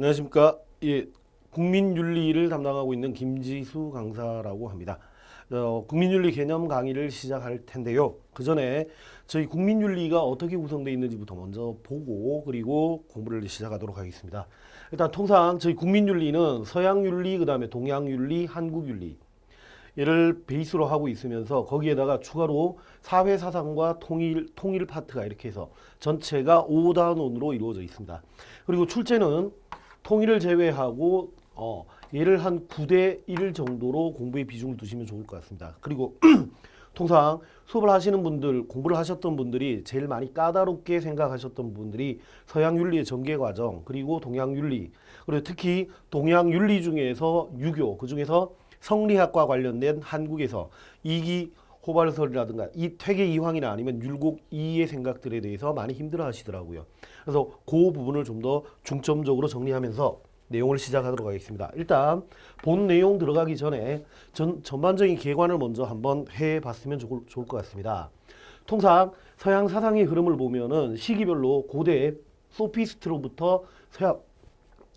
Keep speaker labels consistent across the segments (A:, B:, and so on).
A: 안녕하십니까. 예, 국민윤리를 담당하고 있는 김지수 강사라고 합니다. 국민윤리 개념 강의를 시작할 텐데요. 그 전에 저희 국민윤리가 어떻게 구성되어 있는지부터 먼저 보고 그리고 공부를 시작하도록 하겠습니다. 일단 통상 저희 국민윤리는 서양윤리, 그 다음에 동양윤리, 한국윤리 얘를 베이스로 하고 있으면서 거기에다가 추가로 사회사상과 통일 파트가 이렇게 해서 전체가 5단원으로 이루어져 있습니다. 그리고 출제는 통일을 제외하고 얘를 한 9대 1 정도로 공부의 비중을 두시면 좋을 것 같습니다. 그리고 통상 수업을 하시는 분들, 공부를 하셨던 분들이 제일 많이 까다롭게 생각하셨던 분들이 서양윤리의 전개과정, 그리고 동양윤리, 그리고 특히 동양윤리 중에서 유교, 그 중에서 성리학과 관련된 한국에서 이기 호발설이라든가 이 퇴계 이황이나 아니면 율곡 이의 생각들에 대해서 많이 힘들어 하시더라고요. 그래서 그 부분을 좀 더 중점적으로 정리하면서 내용을 시작하도록 하겠습니다. 일단 본 내용 들어가기 전에 전반적인 개관을 먼저 한번 해봤으면 좋을 것 같습니다. 통상 서양 사상의 흐름을 보면은 시기별로 고대 소피스트로부터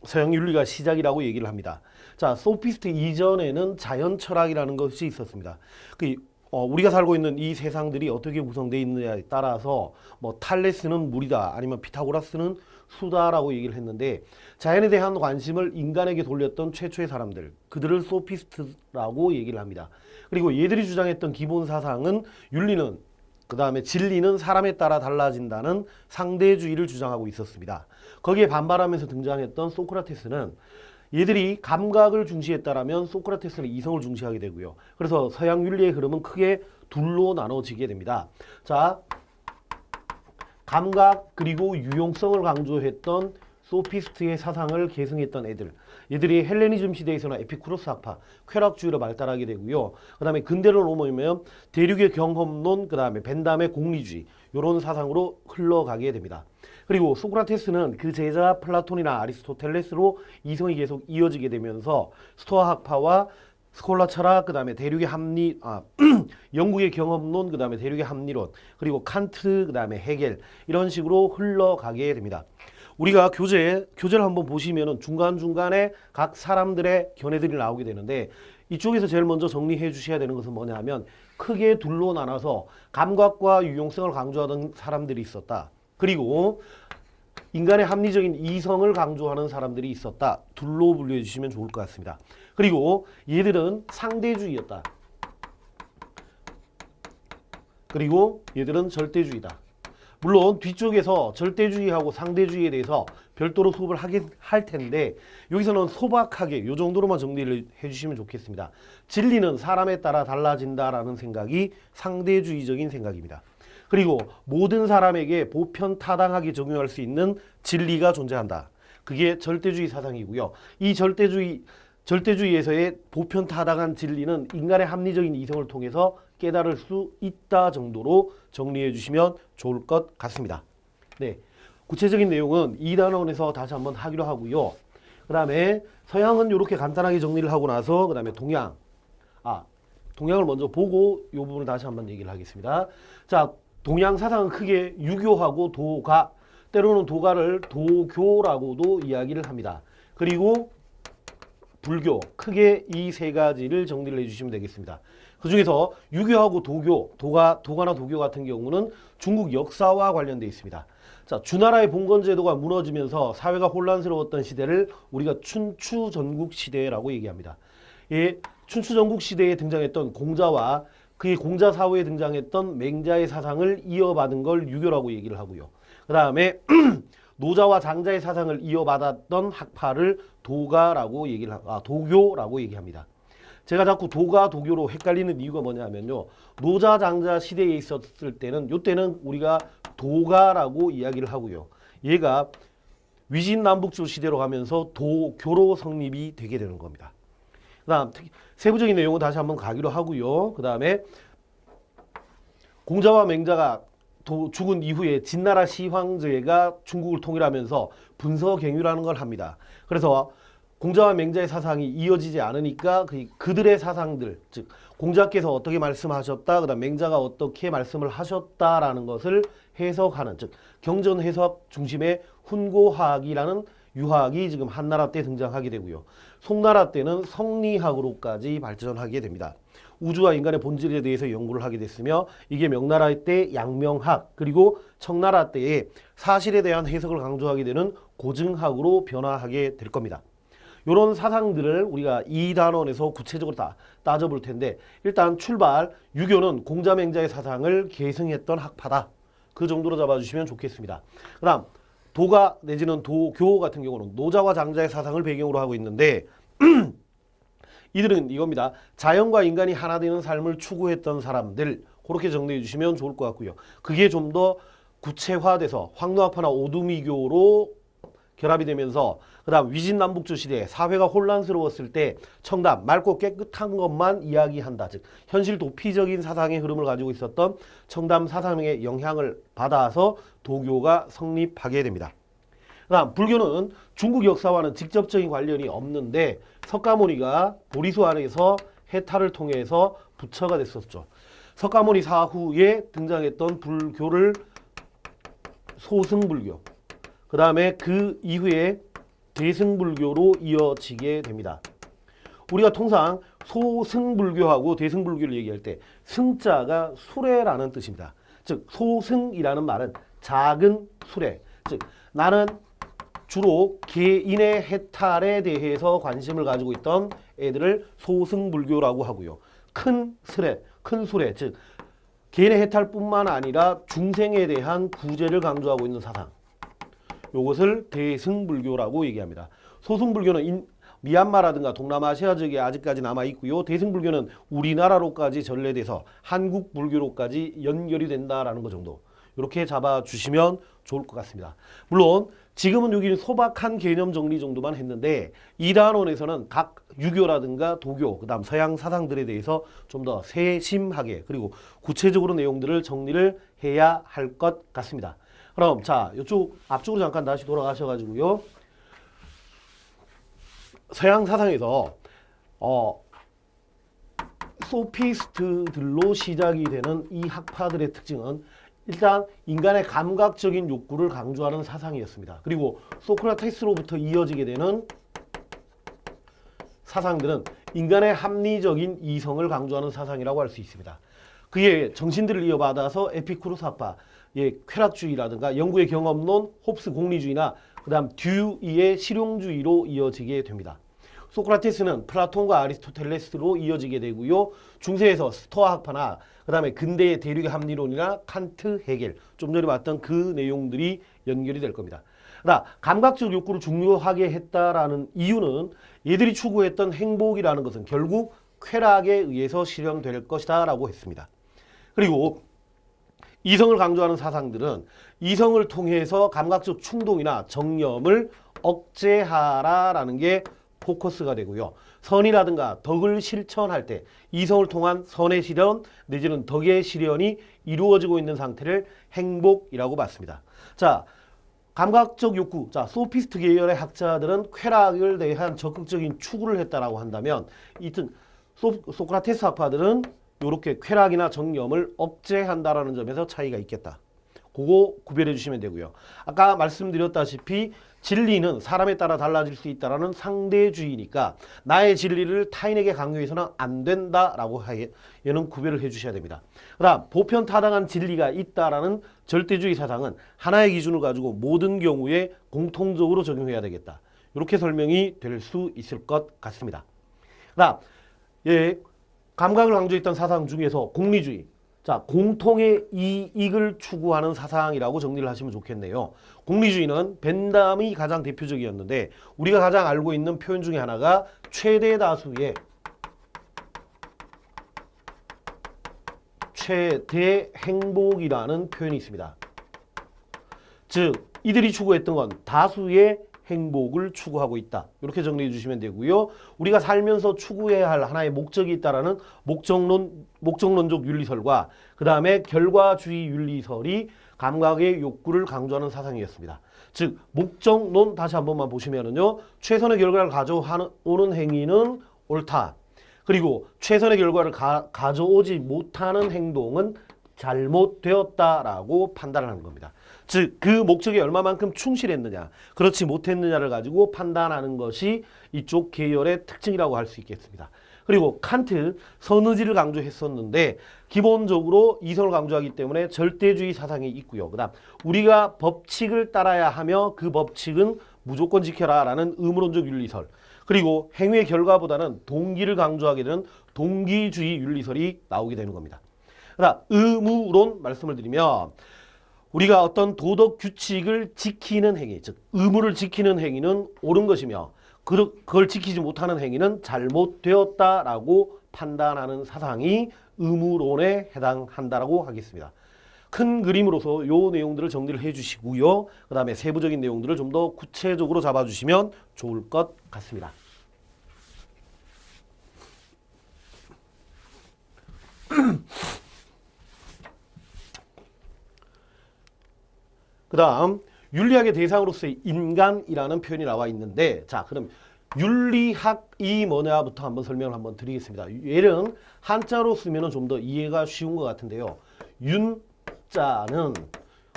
A: 서양 윤리가 시작이라고 얘기를 합니다. 자, 소피스트 이전에는 자연 철학이라는 것이 있었습니다. 우리가 살고 있는 이 세상들이 어떻게 구성되어 있느냐에 따라서 뭐 탈레스는 물이다, 아니면 피타고라스는 수다라고 얘기를 했는데, 자연에 대한 관심을 인간에게 돌렸던 최초의 사람들, 그들을 소피스트라고 얘기를 합니다. 그리고 얘들이 주장했던 기본 사상은 윤리는, 그 다음에 진리는 사람에 따라 달라진다는 상대주의를 주장하고 있었습니다. 거기에 반발하면서 등장했던 소크라테스는, 얘들이 감각을 중시했다라면 소크라테스는 이성을 중시하게 되고요. 그래서 서양 윤리의 흐름은 크게 둘로 나눠지게 됩니다. 자, 감각 그리고 유용성을 강조했던 소피스트의 사상을 계승했던 얘들이 헬레니즘 시대에서는 에피쿠로스 학파, 쾌락주의로 발달하게 되고요. 그 다음에 근대로 넘어오면 대륙의 경험론, 그 다음에 벤담의 공리주의, 이런 사상으로 흘러가게 됩니다. 그리고 소크라테스는 그 제자 플라톤이나 아리스토텔레스로 이성이 계속 이어지게 되면서 스토아 학파와 스콜라 철학, 그 다음에 대륙의 합리, 영국의 경험론, 그 다음에 대륙의 합리론, 그리고 칸트, 그 다음에 헤겔, 이런 식으로 흘러가게 됩니다. 우리가 교재를 한번 보시면은 중간중간에 각 사람들의 견해들이 나오게 되는데, 이쪽에서 제일 먼저 정리해 주셔야 되는 것은 뭐냐 하면, 크게 둘로 나눠서 감각과 유용성을 강조하던 사람들이 있었다. 그리고 인간의 합리적인 이성을 강조하는 사람들이 있었다. 둘로 분류해 주시면 좋을 것 같습니다. 그리고 얘들은 상대주의였다. 그리고 얘들은 절대주의다. 물론 뒤쪽에서 절대주의하고 상대주의에 대해서 별도로 수업을 하긴 할 텐데, 여기서는 소박하게 이 정도로만 정리를 해주시면 좋겠습니다. 진리는 사람에 따라 달라진다라는 생각이 상대주의적인 생각입니다. 그리고 모든 사람에게 보편 타당하게 적용할 수 있는 진리가 존재한다. 그게 절대주의 사상이고요. 이 절대주의에서의 보편 타당한 진리는 인간의 합리적인 이성을 통해서 깨달을 수 있다 정도로 정리해 주시면 좋을 것 같습니다. 네, 구체적인 내용은 2단원에서 다시 한번 하기로 하고요. 그 다음에 서양은 이렇게 간단하게 정리를 하고 나서 그 다음에 동양을 먼저 보고 이 부분을 다시 한번 얘기를 하겠습니다. 자, 동양 사상은 크게 유교하고 도가, 때로는 도가를 도교라고도 이야기를 합니다. 그리고 불교, 크게 이 세 가지를 정리를 해주시면 되겠습니다. 그 중에서 유교하고 도가나 도교 같은 경우는 중국 역사와 관련되어 있습니다. 자, 주나라의 봉건제도가 무너지면서 사회가 혼란스러웠던 시대를 우리가 춘추전국 시대라고 얘기합니다. 예, 춘추전국 시대에 등장했던 공자와 그의 공자 사후에 등장했던 맹자의 사상을 이어받은 걸 유교라고 얘기를 하고요. 그 다음에 노자와 장자의 사상을 이어받았던 학파를 도교라고 얘기합니다. 제가 자꾸 도가, 도교로 헷갈리는 이유가 뭐냐면요. 노자, 장자 시대에 있었을 때는, 이때는 우리가 도가라고 이야기를 하고요. 얘가 위진남북조 시대로 가면서 도교로 성립이 되게 되는 겁니다. 그 다음 세부적인 내용은 다시 한번 가기로 하고요. 그 다음에 공자와 맹자가 죽은 이후에 진나라 시황제가 중국을 통일하면서 분서갱유라는 걸 합니다. 그래서 공자와 맹자의 사상이 이어지지 않으니까 그들의 사상들, 즉 공자께서 어떻게 말씀하셨다, 그다음 맹자가 어떻게 말씀을 하셨다라는 것을 해석하는, 즉 경전 해석 중심의 훈고화학이라는 유학이 지금 한나라 때 등장하게 되고요. 송나라 때는 성리학으로까지 발전하게 됩니다. 우주와 인간의 본질에 대해서 연구를 하게 됐으며 이게 명나라 때 양명학 그리고 청나라 때에 사실에 대한 해석을 강조하게 되는 고증학으로 변화하게 될 겁니다. 이런 사상들을 우리가 이 단원에서 구체적으로 다 따져볼 텐데 일단 출발 유교는 공자맹자의 사상을 계승했던 학파다. 그 정도로 잡아주시면 좋겠습니다. 그 다음 도가 내지는 도교 같은 경우는 노자와 장자의 사상을 배경으로 하고 있는데 이들은 이겁니다. 자연과 인간이 하나 되는 삶을 추구했던 사람들 그렇게 정리해 주시면 좋을 것 같고요. 그게 좀 더 구체화돼서 황노학파나 오두미교로 결합이 되면서 그 다음 위진남북조 시대에 사회가 혼란스러웠을 때 청담 맑고 깨끗한 것만 이야기한다. 즉 현실 도피적인 사상의 흐름을 가지고 있었던 청담 사상의 영향을 받아서 도교가 성립하게 됩니다. 그 다음 불교는 중국 역사와는 직접적인 관련이 없는데 석가모니가 보리수 안에서 해탈을 통해서 부처가 됐었죠. 석가모니 사후에 등장했던 불교를 소승불교 그 다음에 그 이후에 대승불교로 이어지게 됩니다. 우리가 통상 소승불교하고 대승불교를 얘기할 때 승자가 수레라는 뜻입니다. 즉 소승이라는 말은 작은 수레 즉 나는 주로 개인의 해탈에 대해서 관심을 가지고 있던 애들을 소승불교라고 하고요. 큰 수레 즉 개인의 해탈뿐만 아니라 중생에 대한 구제를 강조하고 있는 사상 이것을 대승불교라고 얘기합니다. 소승불교는 미얀마라든가 동남아시아 지역에 아직까지 남아있고요. 대승불교는 우리나라로까지 전래돼서 한국 불교로까지 연결이 된다라는 것 정도 이렇게 잡아주시면 좋을 것 같습니다. 물론 지금은 여기는 소박한 개념 정리 정도만 했는데 이 단원에서는 각 유교라든가 도교 그 다음 서양 사상들에 대해서 좀 더 세심하게 그리고 구체적으로 내용들을 정리를 해야 할 것 같습니다. 그럼 자 이쪽 앞쪽으로 잠깐 다시 돌아가셔가지고요. 서양 사상에서 소피스트들로 시작이 되는 이 학파들의 특징은 일단 인간의 감각적인 욕구를 강조하는 사상이었습니다. 그리고 소크라테스로부터 이어지게 되는 사상들은 인간의 합리적인 이성을 강조하는 사상이라고 할 수 있습니다. 그의 정신들을 이어받아서 에피쿠로스 학파, 쾌락주의라든가 영구의 경험론, 홉스 공리주의나 그 다음 듀이의 실용주의로 이어지게 됩니다. 소크라테스는 플라톤과 아리스토텔레스로 이어지게 되고요. 중세에서 스토아 학파나 그 다음에 근대의 대륙의 합리론이나 칸트, 헤겔 좀 전에 봤던 그 내용들이 연결이 될 겁니다. 그러나 감각적 욕구를 중요하게 했다라는 이유는 얘들이 추구했던 행복이라는 것은 결국 쾌락에 의해서 실현될 것이다 라고 했습니다. 그리고 이성을 강조하는 사상들은 이성을 통해서 감각적 충동이나 정념을 억제하라라는 게 포커스가 되고요. 선이라든가 덕을 실천할 때 이성을 통한 선의 실현 내지는 덕의 실현이 이루어지고 있는 상태를 행복이라고 봤습니다. 자, 감각적 욕구. 자, 소피스트 계열의 학자들은 쾌락을 대한 적극적인 추구를 했다라고 한다면 이튼 소크라테스 학파들은 이렇게 쾌락이나 정념을 억제한다라는 점에서 차이가 있겠다. 그거 구별해 주시면 되고요. 아까 말씀드렸다시피 진리는 사람에 따라 달라질 수 있다라는 상대주의니까 나의 진리를 타인에게 강요해서는 안 된다라고 얘는 구별을 해 주셔야 됩니다. 그다음 보편타당한 진리가 있다라는 절대주의 사상은 하나의 기준을 가지고 모든 경우에 공통적으로 적용해야 되겠다. 이렇게 설명이 될 수 있을 것 같습니다. 그다음 감각을 강조했던 사상 중에서 공리주의. 자, 공통의 이익을 추구하는 사상이라고 정리를 하시면 좋겠네요. 공리주의는 벤담이 가장 대표적이었는데 우리가 가장 알고 있는 표현 중에 하나가 최대 다수의 최대 행복이라는 표현이 있습니다. 즉 이들이 추구했던 건 다수의 행복을 추구하고 있다. 이렇게 정리해 주시면 되고요. 우리가 살면서 추구해야 할 하나의 목적이 있다라는 목적론적 윤리설과 그 다음에 결과주의 윤리설이 감각의 욕구를 강조하는 사상이었습니다. 즉 목적론 다시 한 번만 보시면은요. 최선의 결과를 가져오는 행위는 옳다. 그리고 최선의 결과를 가져오지 못하는 행동은 잘못되었다라고 판단을 하는 겁니다. 즉, 그 목적에 얼마만큼 충실했느냐, 그렇지 못했느냐를 가지고 판단하는 것이 이쪽 계열의 특징이라고 할 수 있겠습니다. 그리고 칸트, 선의지를 강조했었는데 기본적으로 이성을 강조하기 때문에 절대주의 사상이 있고요. 그 다음 우리가 법칙을 따라야 하며 그 법칙은 무조건 지켜라 라는 의무론적 윤리설, 그리고 행위의 결과보다는 동기를 강조하게 되는 동기주의 윤리설이 나오게 되는 겁니다. 그다음 의무론 말씀을 드리면 우리가 어떤 도덕 규칙을 지키는 행위, 즉 의무를 지키는 행위는 옳은 것이며 그걸 지키지 못하는 행위는 잘못되었다라고 판단하는 사상이 의무론에 해당한다라고 하겠습니다. 큰 그림으로서 요 내용들을 정리를 해주시고요. 그 다음에 세부적인 내용들을 좀 더 구체적으로 잡아주시면 좋을 것 같습니다. 그 다음 윤리학의 대상으로서의 인간이라는 표현이 나와 있는데, 자 그럼 윤리학이 뭐냐부터 한번 설명을 한번 드리겠습니다. 얘는 한자로 쓰면 좀 더 이해가 쉬운 것 같은데요. 윤자는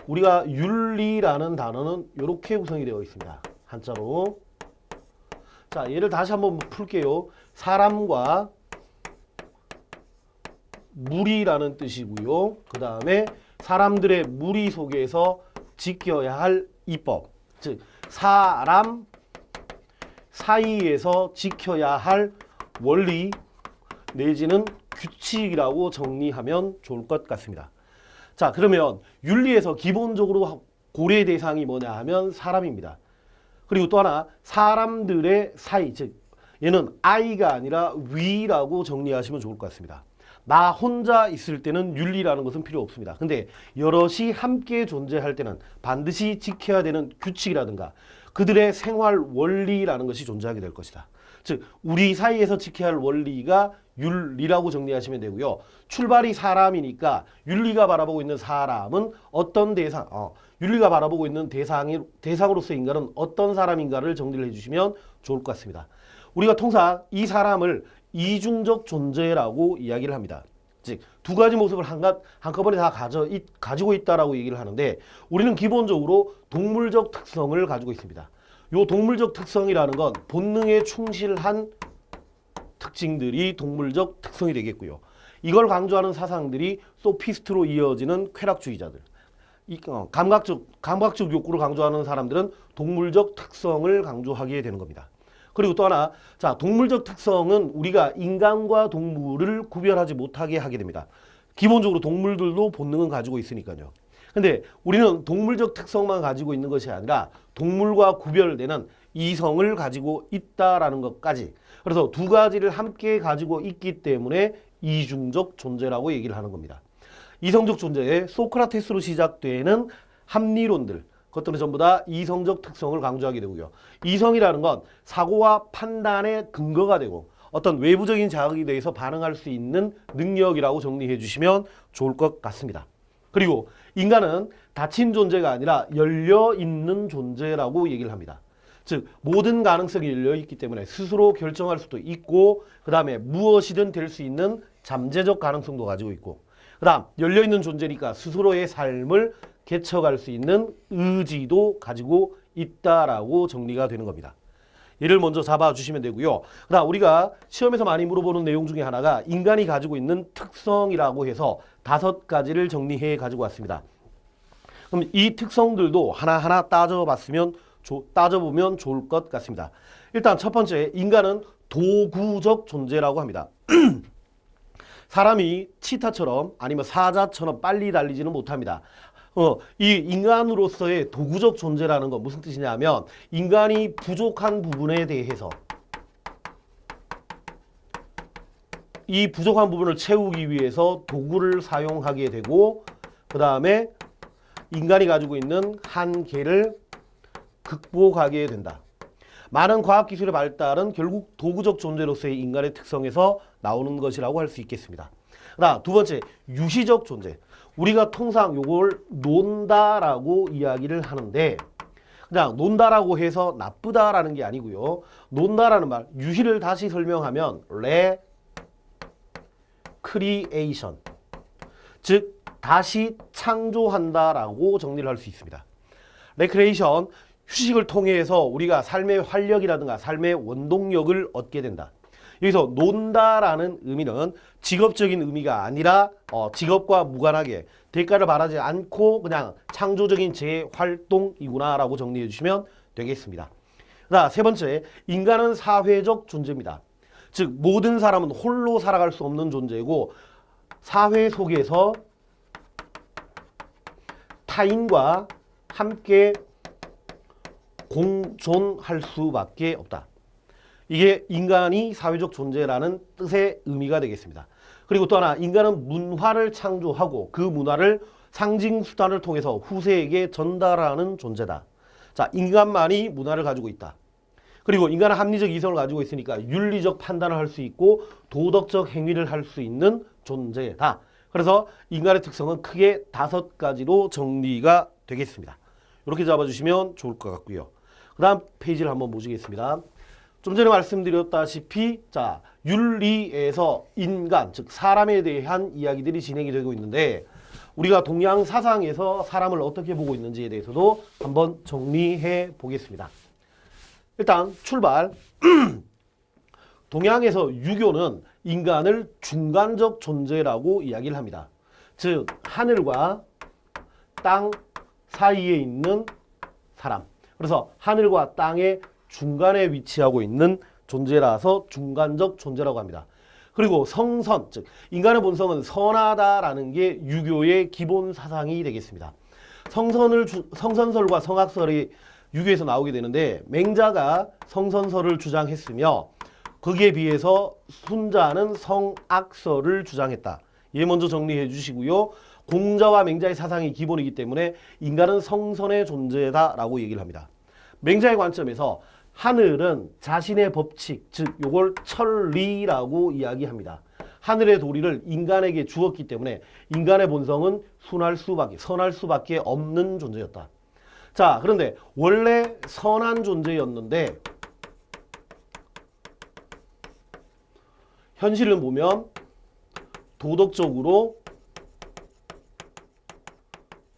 A: 우리가 윤리라는 단어는 이렇게 구성이 되어 있습니다. 한자로. 자 얘를 다시 한번 풀게요. 사람과 무리라는 뜻이고요. 그 다음에 사람들의 무리 속에서 지켜야 할 이법, 즉 사람 사이에서 지켜야 할 원리 내지는 규칙이라고 정리하면 좋을 것 같습니다. 자 그러면 윤리에서 기본적으로 고려 대상이 뭐냐 하면 사람입니다. 그리고 또 하나 사람들의 사이, 즉 얘는 I가 아니라 we라고 정리하시면 좋을 것 같습니다. 나 혼자 있을 때는 윤리라는 것은 필요 없습니다. 근데 여럿이 함께 존재할 때는 반드시 지켜야 되는 규칙이라든가 그들의 생활 원리라는 것이 존재하게 될 것이다. 즉 우리 사이에서 지켜야 할 원리가 윤리라고 정리하시면 되고요. 출발이 사람이니까 윤리가 바라보고 있는 사람은 어떤 대상, 윤리가 바라보고 있는 대상으로서 인간은 어떤 사람인가를 정리를 해주시면 좋을 것 같습니다. 우리가 통상 이 사람을 이중적 존재라고 이야기를 합니다. 즉 두 가지 모습을 한꺼번에 다 가지고 있다라고 얘기를 하는데 우리는 기본적으로 동물적 특성을 가지고 있습니다. 이 동물적 특성이라는 건 본능에 충실한 특징들이 동물적 특성이 되겠고요. 이걸 강조하는 사상들이 소피스트로 이어지는 쾌락주의자들, 감각적 욕구를 강조하는 사람들은 동물적 특성을 강조하게 되는 겁니다. 그리고 또 하나, 자 동물적 특성은 우리가 인간과 동물을 구별하지 못하게 하게 됩니다. 기본적으로 동물들도 본능은 가지고 있으니까요. 근데 우리는 동물적 특성만 가지고 있는 것이 아니라 동물과 구별되는 이성을 가지고 있다라는 것까지, 그래서 두 가지를 함께 가지고 있기 때문에 이중적 존재라고 얘기를 하는 겁니다. 이성적 존재에 소크라테스로 시작되는 합리론들, 그것들은 전부 다 이성적 특성을 강조하게 되고요. 이성이라는 건 사고와 판단의 근거가 되고 어떤 외부적인 자극에 대해서 반응할 수 있는 능력이라고 정리해 주시면 좋을 것 같습니다. 그리고 인간은 닫힌 존재가 아니라 열려있는 존재라고 얘기를 합니다. 즉 모든 가능성이 열려있기 때문에 스스로 결정할 수도 있고 그 다음에 무엇이든 될 수 있는 잠재적 가능성도 가지고 있고 그 다음 열려있는 존재니까 스스로의 삶을 개척할 수 있는 의지도 가지고 있다라고 정리가 되는 겁니다. 얘를 먼저 잡아주시면 되고요. 그 다음 우리가 시험에서 많이 물어보는 내용 중에 하나가 인간이 가지고 있는 특성이라고 해서 5가지를 정리해 가지고 왔습니다. 그럼 이 특성들도 하나하나 따져보면 좋을 것 같습니다. 일단 첫 번째, 인간은 도구적 존재라고 합니다. 사람이 치타처럼 아니면 사자처럼 빨리 달리지는 못합니다. 이 인간으로서의 도구적 존재라는 건 무슨 뜻이냐면 인간이 부족한 부분에 대해서 이 부족한 부분을 채우기 위해서 도구를 사용하게 되고 그 다음에 인간이 가지고 있는 한계를 극복하게 된다. 많은 과학기술의 발달은 결국 도구적 존재로서의 인간의 특성에서 나오는 것이라고 할 수 있겠습니다. 그다음 두 번째, 유시적 존재. 우리가 통상 요걸 논다라고 이야기를 하는데 그냥 논다라고 해서 나쁘다라는 게 아니고요. 논다라는 말, 유희를 다시 설명하면 레크리에이션, 즉 다시 창조한다라고 정리를 할 수 있습니다. 레크레이션, 휴식을 통해서 우리가 삶의 활력이라든가 삶의 원동력을 얻게 된다. 여기서 논다라는 의미는 직업적인 의미가 아니라 직업과 무관하게 대가를 바라지 않고 그냥 창조적인 재활동이구나라고 정리해 주시면 되겠습니다. 자, 세 번째, 인간은 사회적 존재입니다. 즉 모든 사람은 홀로 살아갈 수 없는 존재고 사회 속에서 타인과 함께 공존할 수밖에 없다. 이게 인간이 사회적 존재라는 뜻의 의미가 되겠습니다. 그리고 또 하나, 인간은 문화를 창조하고 그 문화를 상징 수단을 통해서 후세에게 전달하는 존재다. 자, 인간만이 문화를 가지고 있다. 그리고 인간은 합리적 이성을 가지고 있으니까 윤리적 판단을 할 수 있고 도덕적 행위를 할 수 있는 존재다. 그래서 인간의 특성은 크게 5가지로 정리가 되겠습니다. 이렇게 잡아주시면 좋을 것 같고요. 그 다음 페이지를 한번 보시겠습니다. 좀 전에 말씀드렸다시피 자, 윤리에서 인간, 즉 사람에 대한 이야기들이 진행이 되고 있는데 우리가 동양 사상에서 사람을 어떻게 보고 있는지에 대해서도 한번 정리해 보겠습니다. 일단 출발. 동양에서 유교는 인간을 중간적 존재라고 이야기를 합니다. 즉 하늘과 땅 사이에 있는 사람. 그래서 하늘과 땅의 중간에 위치하고 있는 존재라서 중간적 존재라고 합니다. 그리고 성선, 즉 인간의 본성은 선하다라는 게 유교의 기본 사상이 되겠습니다. 성선설과 성악설이 유교에서 나오게 되는데 맹자가 성선설을 주장했으며 거기에 비해서 순자는 성악설을 주장했다. 얘 먼저 정리해 주시고요. 공자와 맹자의 사상이 기본이기 때문에 인간은 성선의 존재다라고 얘기를 합니다. 맹자의 관점에서 하늘은 자신의 법칙, 즉 요걸 천리라고 이야기합니다. 하늘의 도리를 인간에게 주었기 때문에 인간의 본성은 선할 수밖에 없는 존재였다. 자, 그런데 원래 선한 존재였는데 현실을 보면 도덕적으로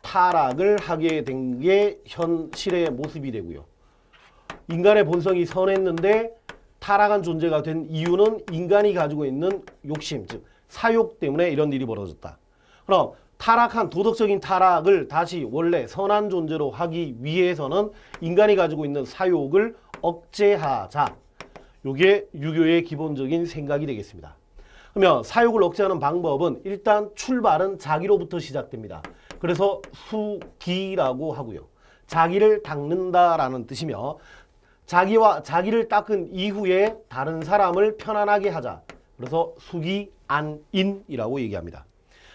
A: 타락을 하게 된 게 현실의 모습이 되고요. 인간의 본성이 선했는데 타락한 존재가 된 이유는 인간이 가지고 있는 욕심, 즉 사욕 때문에 이런 일이 벌어졌다. 그럼 타락한 도덕적인 타락을 다시 원래 선한 존재로 하기 위해서는 인간이 가지고 있는 사욕을 억제하자. 이게 유교의 기본적인 생각이 되겠습니다. 그러면 사욕을 억제하는 방법은 일단 출발은 자기로부터 시작됩니다. 그래서 수기라고 하고요. 자기를 닦는다라는 뜻이며 자기를 닦은 이후에 다른 사람을 편안하게 하자. 그래서 수기안인이라고 얘기합니다.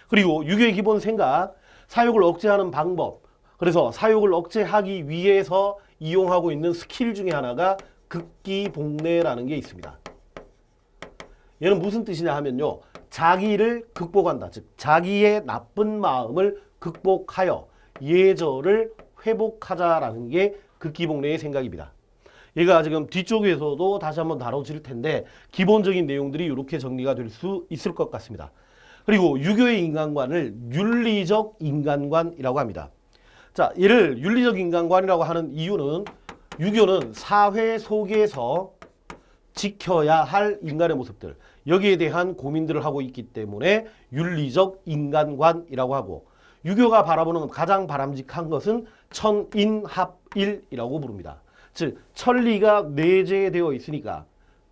A: 그리고 유교의 기본 생각, 사욕을 억제하는 방법. 그래서 사욕을 억제하기 위해서 이용하고 있는 스킬 중에 하나가 극기복례라는 게 있습니다. 얘는 무슨 뜻이냐 하면요. 자기를 극복한다. 즉 자기의 나쁜 마음을 극복하여 예절을 회복하자라는 게 극기복례의 생각입니다. 얘가 지금 뒤쪽에서도 다시 한번 다뤄질 텐데 기본적인 내용들이 이렇게 정리가 될 수 있을 것 같습니다. 그리고 유교의 인간관을 윤리적 인간관이라고 합니다. 자, 얘를 윤리적 인간관이라고 하는 이유는 유교는 사회 속에서 지켜야 할 인간의 모습들, 여기에 대한 고민들을 하고 있기 때문에 윤리적 인간관이라고 하고, 유교가 바라보는 가장 바람직한 것은 천인합일이라고 부릅니다. 즉 천리가 내재되어 있으니까,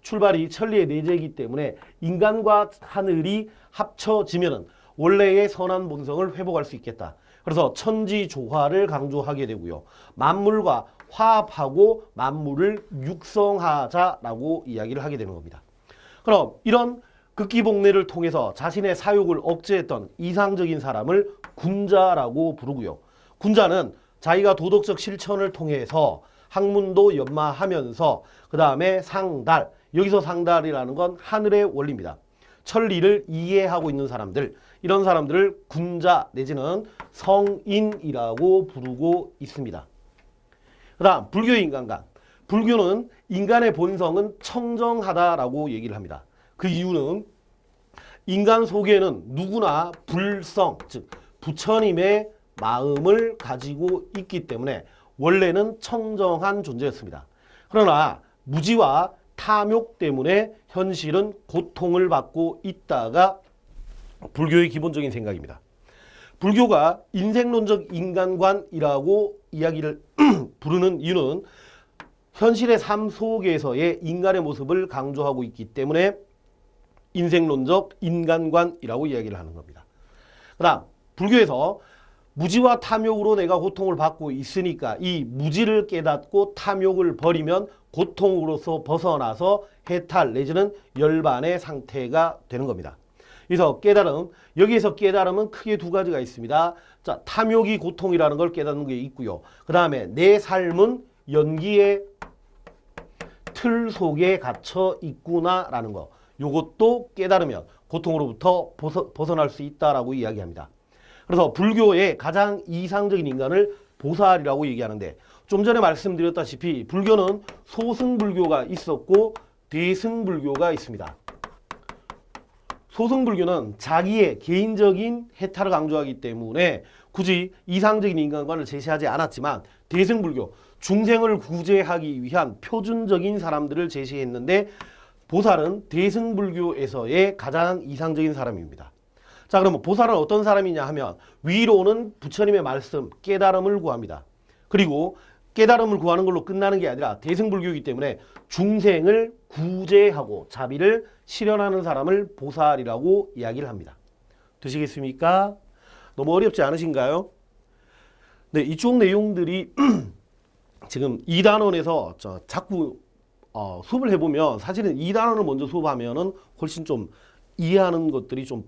A: 출발이 천리의 내재이기 때문에 인간과 하늘이 합쳐지면은 원래의 선한 본성을 회복할 수 있겠다. 그래서 천지조화를 강조하게 되고요. 만물과 화합하고 만물을 육성하자라고 이야기를 하게 되는 겁니다. 그럼 이런 극기복례를 통해서 자신의 사욕을 억제했던 이상적인 사람을 군자라고 부르고요. 군자는 자기가 도덕적 실천을 통해서 학문도 연마하면서 그 다음에 상달, 여기서 상달이라는 건 하늘의 원리입니다. 천리를 이해하고 있는 사람들, 이런 사람들을 군자 내지는 성인이라고 부르고 있습니다. 그 다음 불교의 인간관. 불교는 인간의 본성은 청정하다라고 얘기를 합니다. 그 이유는 인간 속에는 누구나 불성, 즉 부처님의 마음을 가지고 있기 때문에 원래는 청정한 존재였습니다. 그러나 무지와 탐욕 때문에 현실은 고통을 받고 있다가 불교의 기본적인 생각입니다. 불교가 인생론적 인간관이라고 이야기를 부르는 이유는 현실의 삶 속에서의 인간의 모습을 강조하고 있기 때문에 인생론적 인간관이라고 이야기를 하는 겁니다. 그 다음 불교에서 무지와 탐욕으로 내가 고통을 받고 있으니까 이 무지를 깨닫고 탐욕을 버리면 고통으로서 벗어나서 해탈 내지는 열반의 상태가 되는 겁니다. 그래서 깨달음, 여기에서 깨달음은 크게 두 가지가 있습니다. 자, 탐욕이 고통이라는 걸 깨닫는 게 있고요. 그 다음에 내 삶은 연기의 틀 속에 갇혀 있구나라는 거. 요것도 깨달으면 고통으로부터 벗어날 수 있다라고 이야기합니다. 그래서 불교의 가장 이상적인 인간을 보살이라고 얘기하는데 좀 전에 말씀드렸다시피 불교는 소승불교가 있었고 대승불교가 있습니다. 소승불교는 자기의 개인적인 해탈을 강조하기 때문에 굳이 이상적인 인간관을 제시하지 않았지만 대승불교, 중생을 구제하기 위한 표준적인 사람들을 제시했는데 보살은 대승불교에서의 가장 이상적인 사람입니다. 자, 그러면 보살은 어떤 사람이냐 하면 위로는 부처님의 말씀, 깨달음을 구합니다. 그리고 깨달음을 구하는 걸로 끝나는 게 아니라 대승불교이기 때문에 중생을 구제하고 자비를 실현하는 사람을 보살이라고 이야기를 합니다. 되시겠습니까? 너무 어렵지 않으신가요? 네, 이쪽 내용들이 지금 2단원에서 자꾸 수업을 해보면 사실은 2단원을 먼저 수업하면은 훨씬 좀 이해하는 것들이 좀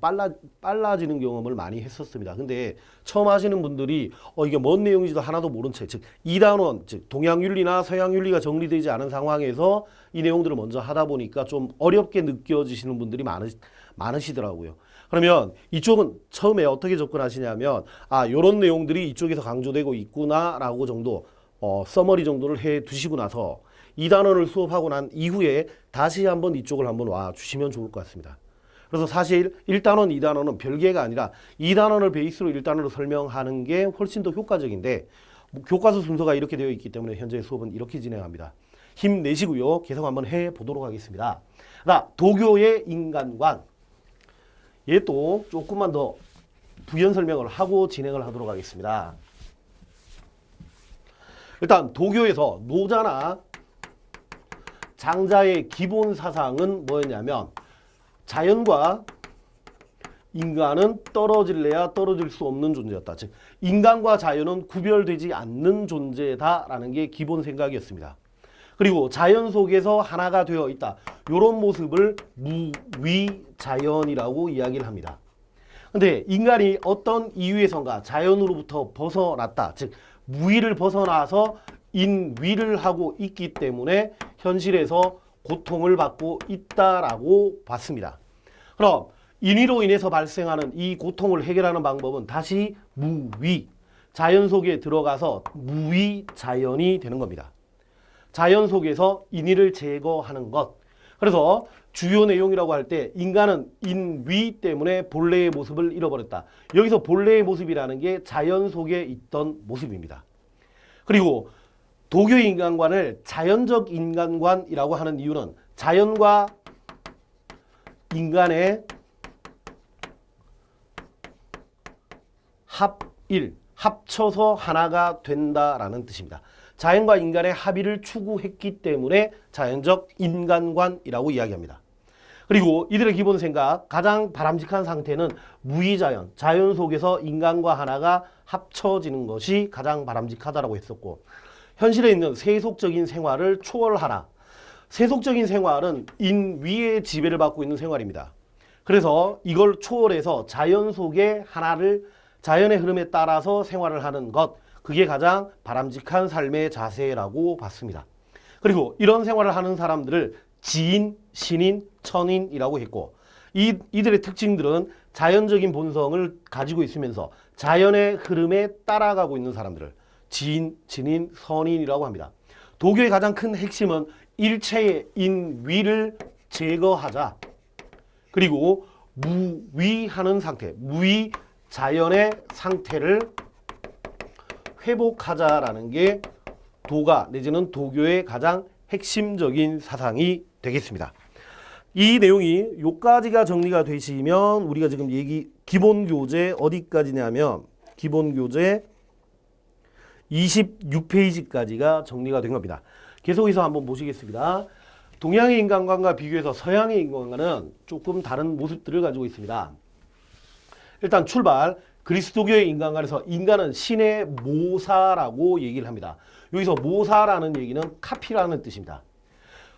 A: 빨라지는 경험을 많이 했었습니다. 근데 처음 하시는 분들이 이게 뭔 내용인지도 하나도 모른 채, 즉 2단원, 즉 동양윤리나 서양윤리가 정리되지 않은 상황에서 이 내용들을 먼저 하다 보니까 좀 어렵게 느껴지시는 분들이 많으시더라고요. 그러면 이쪽은 처음에 어떻게 접근하시냐면 요런 내용들이 이쪽에서 강조되고 있구나라고 정도 서머리 정도를 해 두시고 나서 2단원을 수업하고 난 이후에 다시 한번 이쪽을 한번 와 주시면 좋을 것 같습니다. 그래서 사실 1단원, 2단원은 별개가 아니라 2단원을 베이스로 1단원으로 설명하는 게 훨씬 더 효과적인데 교과서 순서가 이렇게 되어 있기 때문에 현재 수업은 이렇게 진행합니다. 힘내시고요. 계속 한번 해보도록 하겠습니다. 도교의 인간관. 얘도 조금만 더 부연 설명을 하고 진행을 하도록 하겠습니다. 일단 도교에서 노자나 장자의 기본 사상은 뭐였냐면 자연과 인간은 떨어질래야 떨어질 수 없는 존재였다. 즉 인간과 자연은 구별되지 않는 존재다라는 게 기본 생각이었습니다. 그리고 자연 속에서 하나가 되어 있다. 이런 모습을 무위자연이라고 이야기를 합니다. 근데 인간이 어떤 이유에선가 자연으로부터 벗어났다. 즉 무위를 벗어나서 인위를 하고 있기 때문에 현실에서 고통을 받고 있다라고 봤습니다. 그럼 인위로 인해서 발생하는 이 고통을 해결하는 방법은 다시 무위, 자연 속에 들어가서 무위자연이 되는 겁니다. 자연 속에서 인위를 제거하는 것. 그래서 주요 내용이라고 할 때 인간은 인위 때문에 본래의 모습을 잃어버렸다. 여기서 본래의 모습이라는 게 자연 속에 있던 모습입니다. 그리고 도교의 인간관을 자연적 인간관이라고 하는 이유는 자연과 인간의 합쳐서 하나가 된다라는 뜻입니다. 자연과 인간의 합의를 추구했기 때문에 자연적 인간관이라고 이야기합니다. 그리고 이들의 기본 생각, 가장 바람직한 상태는 무위자연, 자연 속에서 인간과 하나가 합쳐지는 것이 가장 바람직하다라고 했었고 현실에 있는 세속적인 생활을 초월하라. 세속적인 생활은 인위의 지배를 받고 있는 생활입니다. 그래서 이걸 초월해서 자연 속의 하나를 자연의 흐름에 따라서 생활을 하는 것, 그게 가장 바람직한 삶의 자세라고 봤습니다. 그리고 이런 생활을 하는 사람들을 지인, 신인, 천인이라고 했고 이들의 특징들은 자연적인 본성을 가지고 있으면서 자연의 흐름에 따라가고 있는 사람들을 지인, 진인, 선인이라고 합니다. 도교의 가장 큰 핵심은 일체의 인위를 제거하자. 그리고 무위하는 상태, 무위 자연의 상태를 회복하자라는 게 도가 내지는 도교의 가장 핵심적인 사상이 되겠습니다. 이 내용이 요까지가 정리가 되시면 우리가 지금 기본 교재 어디까지냐면 기본 교재 26페이지까지가 정리가 된 겁니다. 계속해서 한번 보시겠습니다. 동양의 인간관과 비교해서 서양의 인간관은 조금 다른 모습들을 가지고 있습니다. 일단 출발, 그리스도교의 인간관에서 인간은 신의 모사라고 얘기를 합니다. 여기서 모사라는 얘기는 카피라는 뜻입니다.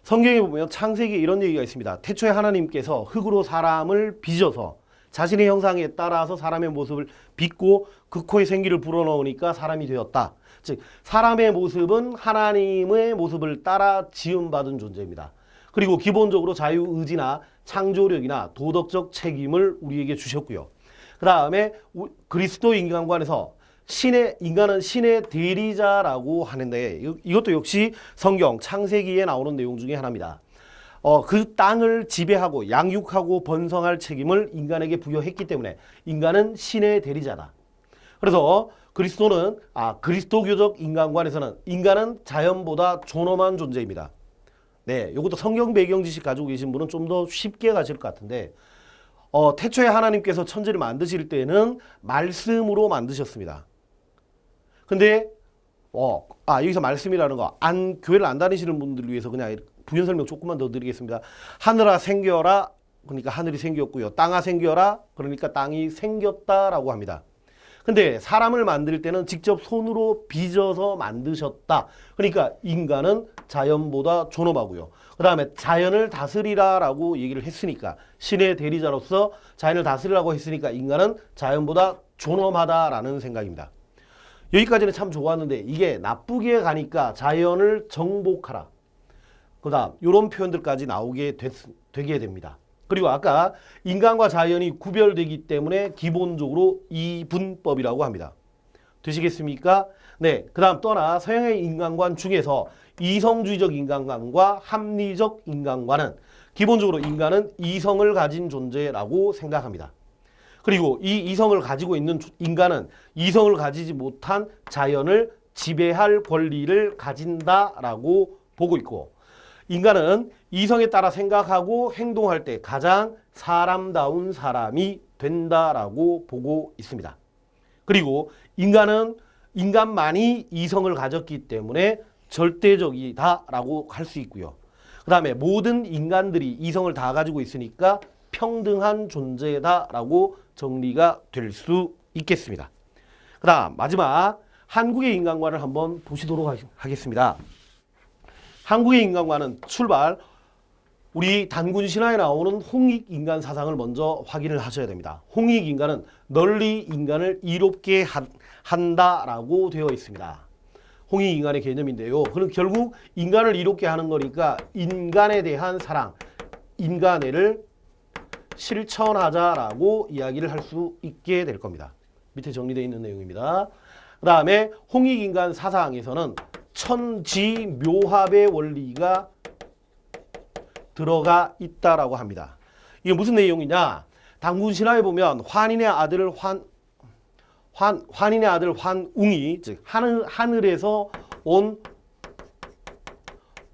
A: 성경에 보면 창세기에 이런 얘기가 있습니다. 태초에 하나님께서 흙으로 사람을 빚어서 자신의 형상에 따라서 사람의 모습을 빚고 그 코에 생기를 불어넣으니까 사람이 되었다. 즉 사람의 모습은 하나님의 모습을 따라 지음받은 존재입니다. 그리고 기본적으로 자유의지나 창조력이나 도덕적 책임을 우리에게 주셨고요. 그 다음에 그리스도 인간관에서 인간은 신의 대리자라고 하는데 이것도 역시 성경 창세기에 나오는 내용 중에 하나입니다. 그 땅을 지배하고 양육하고 번성할 책임을 인간에게 부여했기 때문에 인간은 신의 대리자다. 그래서 그리스도교적 인간관에서는 인간은 자연보다 존엄한 존재입니다. 네, 이것도 성경 배경 지식 가지고 계신 분은 좀 더 쉽게 가실 것 같은데 태초에 하나님께서 천지를 만드실 때는 말씀으로 만드셨습니다. 근데 여기서 말씀이라는 거 교회를 안 다니시는 분들을 위해서 그냥 부연 설명 조금만 더 드리겠습니다. 하늘아 생겨라, 그러니까 하늘이 생겼고요. 땅아 생겨라, 그러니까 땅이 생겼다라고 합니다. 근데 사람을 만들 때는 직접 손으로 빚어서 만드셨다. 그러니까 인간은 자연보다 존엄하고요. 그 다음에 자연을 다스리라라고 얘기를 했으니까 신의 대리자로서 자연을 다스리라고 했으니까 인간은 자연보다 존엄하다라는 생각입니다. 여기까지는 참 좋았는데 이게 나쁘게 가니까 자연을 정복하라. 그 다음 이런 표현들까지 나오게 되게 됩니다. 그리고 아까 인간과 자연이 구별되기 때문에 기본적으로 이분법이라고 합니다. 되시겠습니까? 네. 그 다음 또 하나 서양의 인간관 중에서 이성주의적 인간관과 합리적 인간관은 기본적으로 인간은 이성을 가진 존재라고 생각합니다. 그리고 이 이성을 가지고 있는 인간은 이성을 가지지 못한 자연을 지배할 권리를 가진다라고 보고 있고 인간은 이성에 따라 생각하고 행동할 때 가장 사람다운 사람이 된다라고 보고 있습니다. 그리고 인간만이 이성을 가졌기 때문에 절대적이다라고 할 수 있고요. 그 다음에 모든 인간들이 이성을 다 가지고 있으니까 평등한 존재다라고 정리가 될 수 있겠습니다. 그 다음 마지막 한국의 인간관을 한번 보시도록 하겠습니다. 한국의 인간관은 출발 우리 단군 신화에 나오는 홍익인간 사상을 먼저 확인을 하셔야 됩니다. 홍익인간은 널리 인간을 이롭게 한다라고 되어 있습니다. 홍익인간의 개념인데요. 그럼 결국 인간을 이롭게 하는 거니까 인간에 대한 사랑, 인간애를 실천하자라고 이야기를 할 수 있게 될 겁니다. 밑에 정리되어 있는 내용입니다. 그 다음에 홍익인간 사상에서는 천지묘합의 원리가 들어가 있다라고 합니다. 이게 무슨 내용이냐? 단군 신화에 보면 환인의 아들 환웅이 즉 하늘에서 온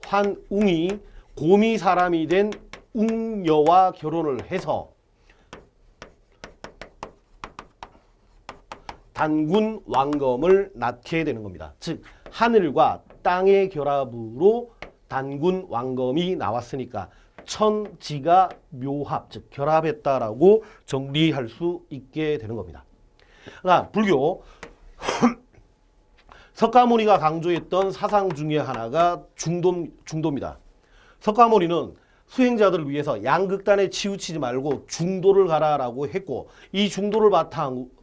A: 환웅이 곰이 사람이 된 웅녀와 결혼을 해서 단군 왕검을 낳게 되는 겁니다. 즉 하늘과 땅의 결합으로 단군 왕검이 나왔으니까 천지가 묘합, 즉 결합했다라고 정리할 수 있게 되는 겁니다. 그다음 불교 석가모니가 강조했던 사상 중에 하나가 중도입니다. 석가모니는 수행자들을 위해서 양극단에 치우치지 말고 중도를 가라라고 했고 이 중도를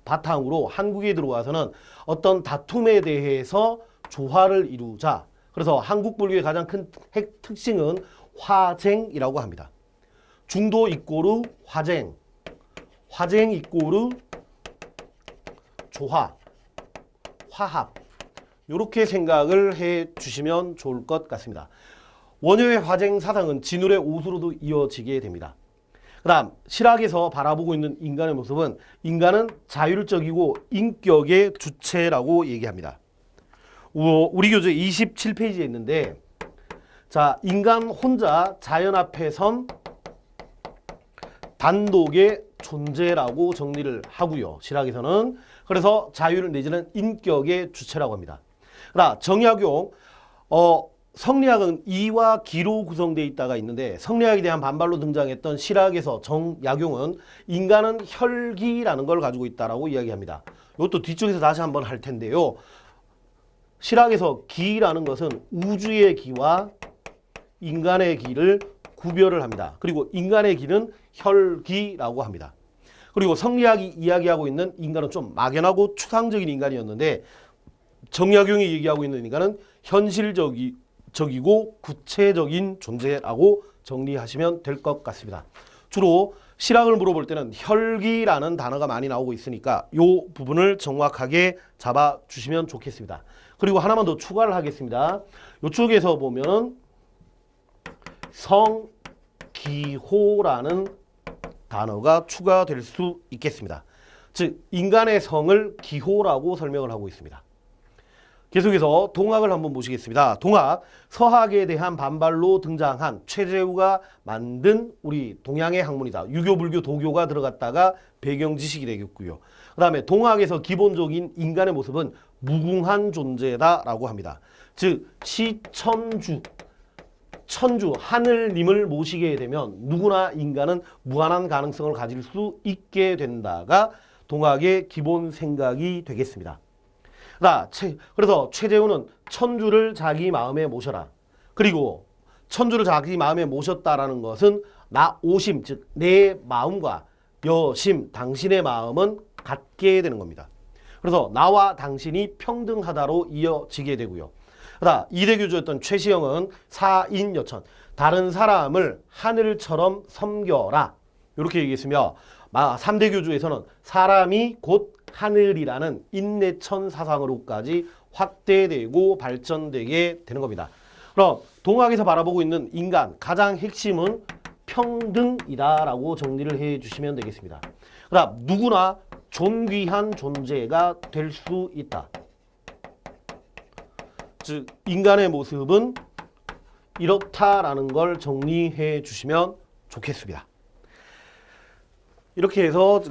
A: 바탕으로 한국에 들어와서는 어떤 다툼에 대해서 조화를 이루자. 그래서 한국 불교의 가장 큰 특징은 화쟁이라고 합니다. 중도 이꼬르 화쟁, 화쟁 이꼬르 조화, 화합 이렇게 생각을 해 주시면 좋을 것 같습니다. 원효의 화쟁 사상은 진울의 오수로도 이어지게 됩니다. 그다음 실학에서 바라보고 있는 인간의 모습은 인간은 자율적이고 인격의 주체라고 얘기합니다. 우리 교재 27페이지에 있는데 자, 인간 혼자 자연 앞에 선 단독의 존재라고 정리를 하고요. 실학에서는 그래서 자율 내지는 인격의 주체라고 합니다. 그러나 정약용 성리학은 이와 기로 구성되어 있다가 있는데 성리학에 대한 반발로 등장했던 실학에서 정약용은 인간은 혈기라는 걸 가지고 있다라고 이야기합니다. 이것도 뒤쪽에서 다시 한번 할 텐데요. 실학에서 기라는 것은 우주의 기와 인간의 기를 구별을 합니다. 그리고 인간의 기는 혈기라고 합니다. 그리고 성리학이 이야기하고 있는 인간은 좀 막연하고 추상적인 인간이었는데 정약용이 얘기하고 있는 인간은 현실적이고 구체적인 존재라고 정리하시면 될 것 같습니다. 주로 실학을 물어볼 때는 혈기라는 단어가 많이 나오고 있으니까 이 부분을 정확하게 잡아주시면 좋겠습니다. 그리고 하나만 더 추가를 하겠습니다. 이쪽에서 보면 성기호라는 단어가 추가될 수 있겠습니다. 즉 인간의 성을 기호라고 설명을 하고 있습니다. 계속해서 동학을 한번 보시겠습니다. 동학, 서학에 대한 반발로 등장한 최재우가 만든 우리 동양의 학문이다. 유교, 불교, 도교가 들어갔다가 배경 지식이 되겠고요. 그 다음에 동학에서 기본적인 인간의 모습은 무궁한 존재다라고 합니다. 즉 시천주, 천주, 하늘님을 모시게 되면 누구나 인간은 무한한 가능성을 가질 수 있게 된다가 동학의 기본 생각이 되겠습니다. 그래서 최재우는 천주를 자기 마음에 모셔라. 그리고 천주를 자기 마음에 모셨다라는 것은 나 오심, 즉 내 마음과 여심, 당신의 마음은 같게 되는 겁니다. 그래서 나와 당신이 평등하다로 이어지게 되고요. 이대교주였던 최시영은 사인여천, 다른 사람을 하늘처럼 섬겨라. 이렇게 얘기했으며 3대 교주에서는 사람이 곧 하늘이라는 인내천 사상으로까지 확대되고 발전되게 되는 겁니다. 그럼 동학에서 바라보고 있는 인간 가장 핵심은 평등이다라고 정리를 해주시면 되겠습니다. 그다음 누구나 존귀한 존재가 될 수 있다. 즉 인간의 모습은 이렇다라는 걸 정리해 주시면 좋겠습니다. 이렇게 해서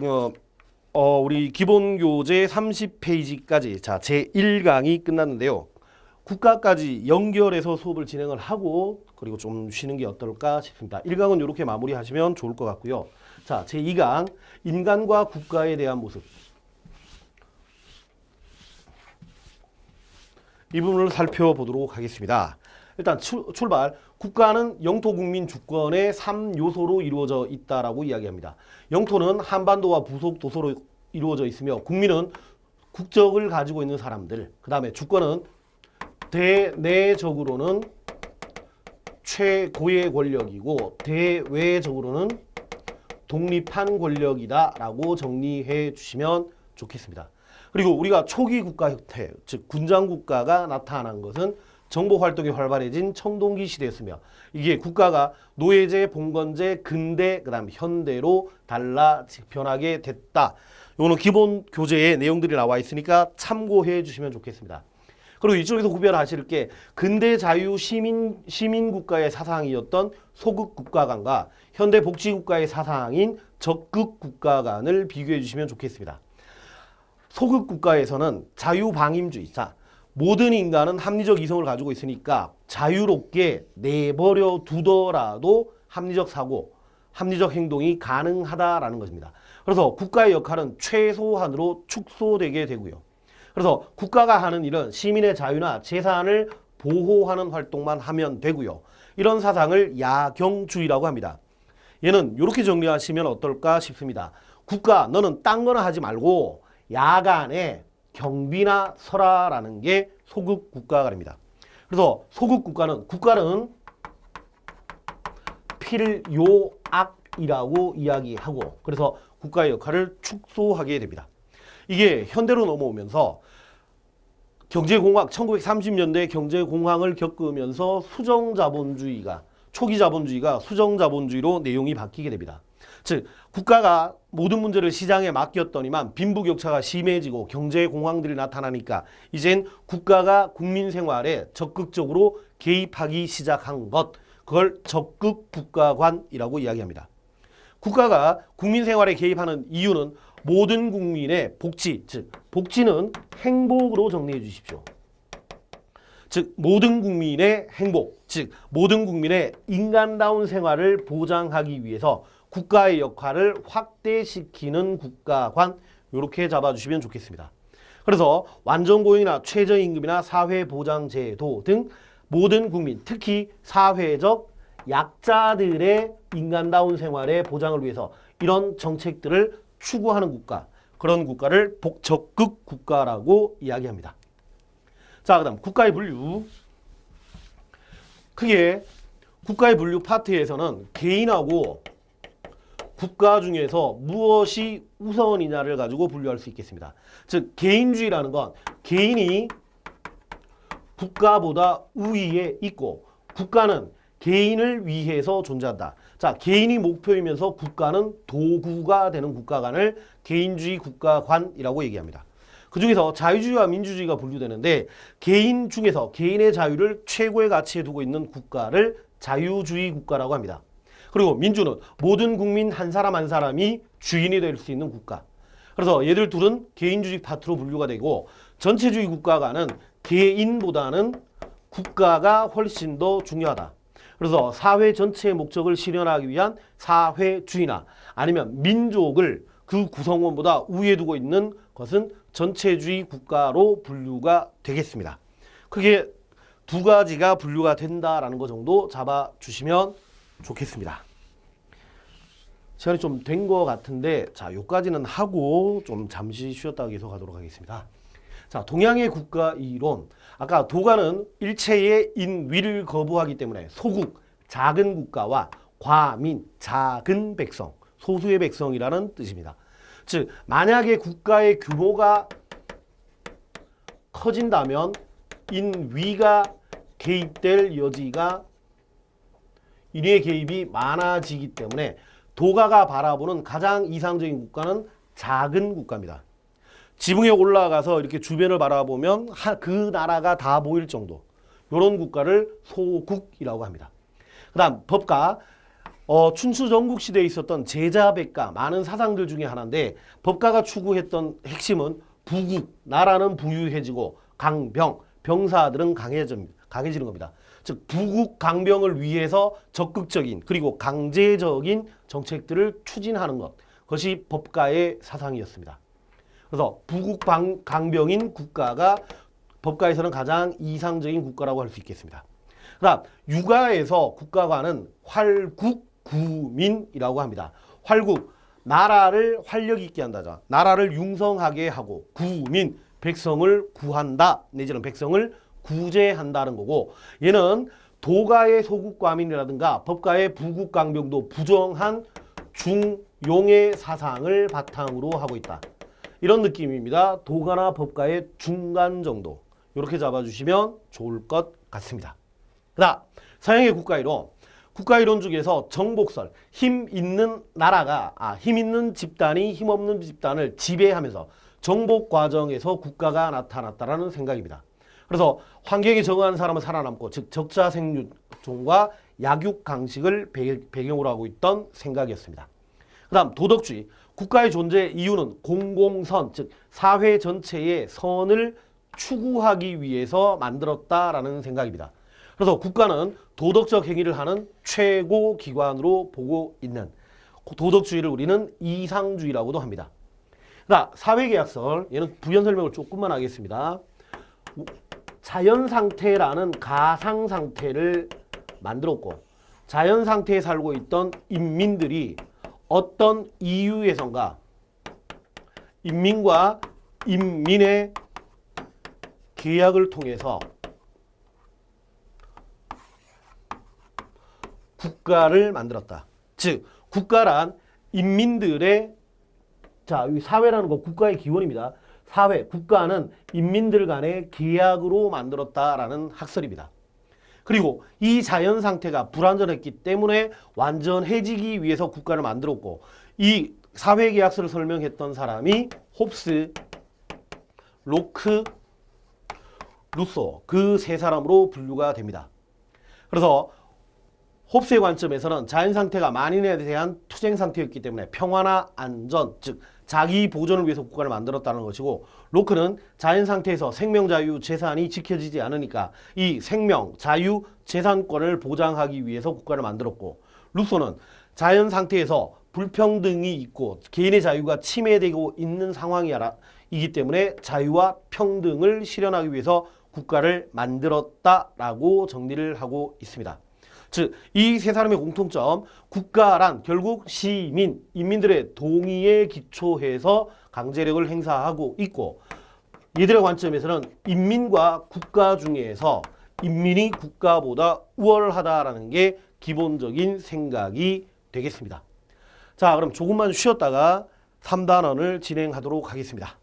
A: 우리 기본교재 30페이지까지 자 제1강이 끝났는데요. 국가까지 연결해서 수업을 진행을 하고 그리고 좀 쉬는 게 어떨까 싶습니다. 1강은 이렇게 마무리하시면 좋을 것 같고요. 자 제2강 인간과 국가에 대한 모습, 이 부분을 살펴보도록 하겠습니다. 일단 출발, 국가는 영토, 국민, 주권의 3요소로 이루어져 있다라고 이야기합니다. 영토는 한반도와 부속 도서로 이루어져 있으며 국민은 국적을 가지고 있는 사람들, 그 다음에 주권은 대내적으로는 최고의 권력이고 대외적으로는 독립한 권력이다라고 정리해 주시면 좋겠습니다. 그리고 우리가 초기 국가 형태, 즉 군장 국가가 나타난 것은 정보 활동이 활발해진 청동기 시대였으며 이게 국가가 노예제, 봉건제, 근대, 그다음 현대로 변하게 됐다. 이거는 기본 교재에 내용들이 나와 있으니까 참고해 주시면 좋겠습니다. 그리고 이쪽에서 구별하실 게 근대 자유 시민 국가의 사상이었던 소극 국가관과 현대 복지 국가의 사상인 적극 국가관을 비교해 주시면 좋겠습니다. 소극 국가에서는 자유방임주의, 자 모든 인간은 합리적 이성을 가지고 있으니까 자유롭게 내버려 두더라도 합리적 사고, 합리적 행동이 가능하다라는 것입니다. 그래서 국가의 역할은 최소한으로 축소되게 되고요. 그래서 국가가 하는 일은 시민의 자유나 재산을 보호하는 활동만 하면 되고요. 이런 사상을 야경주의라고 합니다. 얘는 이렇게 정리하시면 어떨까 싶습니다. 국가, 너는 딴 거나 하지 말고 야간에 경비나 서라라는 게 소극 국가관입니다. 그래서 소극 국가는 필요악이라고 이야기하고 그래서 국가의 역할을 축소하게 됩니다. 이게 현대로 넘어오면서 경제공황, 1930년대 경제공황을 겪으면서 수정자본주의가 초기 자본주의가 수정자본주의로 내용이 바뀌게 됩니다. 즉 국가가 모든 문제를 시장에 맡겼더니만 빈부격차가 심해지고 경제 공황들이 나타나니까 이젠 국가가 국민 생활에 적극적으로 개입하기 시작한 것, 그걸 적극 국가관이라고 이야기합니다. 국가가 국민 생활에 개입하는 이유는 모든 국민의 복지, 즉 복지는 행복으로 정리해 주십시오. 즉 모든 국민의 행복, 즉 모든 국민의 인간다운 생활을 보장하기 위해서 국가의 역할을 확대시키는 국가관, 이렇게 잡아주시면 좋겠습니다. 그래서 완전고용이나 최저임금이나 사회보장제도 등 모든 국민, 특히 사회적 약자들의 인간다운 생활의 보장을 위해서 이런 정책들을 추구하는 국가, 그런 국가를 적극 국가라고 이야기합니다. 자, 그 다음 국가의 분류. 크게 국가의 분류 파트에서는 개인하고 국가 중에서 무엇이 우선이냐를 가지고 분류할 수 있겠습니다. 즉 개인주의라는 건 개인이 국가보다 우위에 있고 국가는 개인을 위해서 존재한다. 자, 개인이 목표이면서 국가는 도구가 되는 국가관을 개인주의 국가관이라고 얘기합니다. 그 중에서 자유주의와 민주주의가 분류되는데 개인 중에서 개인의 자유를 최고의 가치에 두고 있는 국가를 자유주의 국가라고 합니다. 그리고 민주는 모든 국민 한 사람 한 사람이 주인이 될 수 있는 국가. 그래서 얘들 둘은 개인주의 파트로 분류가 되고 전체주의 국가관은 개인보다는 국가가 훨씬 더 중요하다. 그래서 사회 전체의 목적을 실현하기 위한 사회주의나 아니면 민족을 그 구성원보다 우위에 두고 있는 것은 전체주의 국가로 분류가 되겠습니다. 크게 두 가지가 분류가 된다라는 것 정도 잡아주시면 좋겠습니다. 시간이 좀 된 것 같은데 자, 요까지는 하고 좀 잠시 쉬었다가 계속 가도록 하겠습니다. 자, 동양의 국가 이론. 아까 도가는 일체의 인위를 거부하기 때문에 소국, 작은 국가와 과민, 작은 백성, 소수의 백성이라는 뜻입니다. 즉 만약에 국가의 규모가 커진다면 인위가 개입될 여지가 인위의 개입이 많아지기 때문에 도가가 바라보는 가장 이상적인 국가는 작은 국가입니다. 지붕에 올라가서 이렇게 주변을 바라보면 그 나라가 다 보일 정도, 이런 국가를 소국이라고 합니다. 그 다음 법가. 춘추 전국시대에 있었던 제자백가, 많은 사상들 중에 하나인데 법가가 추구했던 핵심은 부국, 나라는 부유해지고 강병, 병사들은 강해지는 겁니다. 즉 부국 강병을 위해서 적극적인 그리고 강제적인 정책들을 추진하는 것, 그것이 법가의 사상이었습니다. 그래서 부국 강병인 국가가 법가에서는 가장 이상적인 국가라고 할 수 있겠습니다. 그 다음 육아에서 국가관은 활국구민이라고 합니다. 활국, 나라를 활력 있게 한다자, 나라를 융성하게 하고, 구민, 백성을 구한다 내지는 백성을 구제한다는 거고, 얘는 도가의 소국과민이라든가 법가의 부국강병도 부정한 중용의 사상을 바탕으로 하고 있다. 이런 느낌입니다. 도가나 법가의 중간 정도, 이렇게 잡아주시면 좋을 것 같습니다. 그 다음 서양의 국가이론. 국가이론 중에서 정복설, 힘 있는 나라가 힘 있는 집단이 힘없는 집단을 지배하면서 정복 과정에서 국가가 나타났다라는 생각입니다. 그래서 환경이 적응한 사람은 살아남고, 즉 적자생존과 약육강식을 배경으로 하고 있던 생각이었습니다. 그 다음 도덕주의. 국가의 존재 이유는 공공선, 즉 사회 전체의 선을 추구하기 위해서 만들었다라는 생각입니다. 그래서 국가는 도덕적 행위를 하는 최고 기관으로 보고 있는 도덕주의를 우리는 이상주의라고도 합니다. 그다음 사회계약설, 얘는 부연 설명을 조금만 하겠습니다. 자연상태라는 가상상태를 만들었고, 자연상태에 살고 있던 인민들이 어떤 이유에선가 인민과 인민의 계약을 통해서 국가를 만들었다. 즉 국가란 인민들의, 자, 이 사회라는 거 국가의 기원입니다. 사회, 국가는 인민들 간의 계약으로 만들었다라는 학설입니다. 그리고 이 자연 상태가 불완전했기 때문에 완전해지기 위해서 국가를 만들었고, 이 사회계약서를 설명했던 사람이 홉스, 로크, 루소 그 세 사람으로 분류가 됩니다. 그래서 홉스의 관점에서는 자연 상태가 만인에 대한 투쟁 상태였기 때문에 평화나 안전, 즉 자기 보존을 위해서 국가를 만들었다는 것이고, 로크는 자연 상태에서 생명, 자유, 재산이 지켜지지 않으니까 이 생명, 자유, 재산권을 보장하기 위해서 국가를 만들었고, 루소는 자연 상태에서 불평등이 있고 개인의 자유가 침해되고 있는 상황이기 때문에 자유와 평등을 실현하기 위해서 국가를 만들었다라고 정리를 하고 있습니다. 즉, 이 세 사람의 공통점, 국가란 결국 시민, 인민들의 동의에 기초해서 강제력을 행사하고 있고, 얘들의 관점에서는 인민과 국가 중에서 인민이 국가보다 우월하다라는 게 기본적인 생각이 되겠습니다. 자, 그럼 조금만 쉬었다가 3단원을 진행하도록 하겠습니다.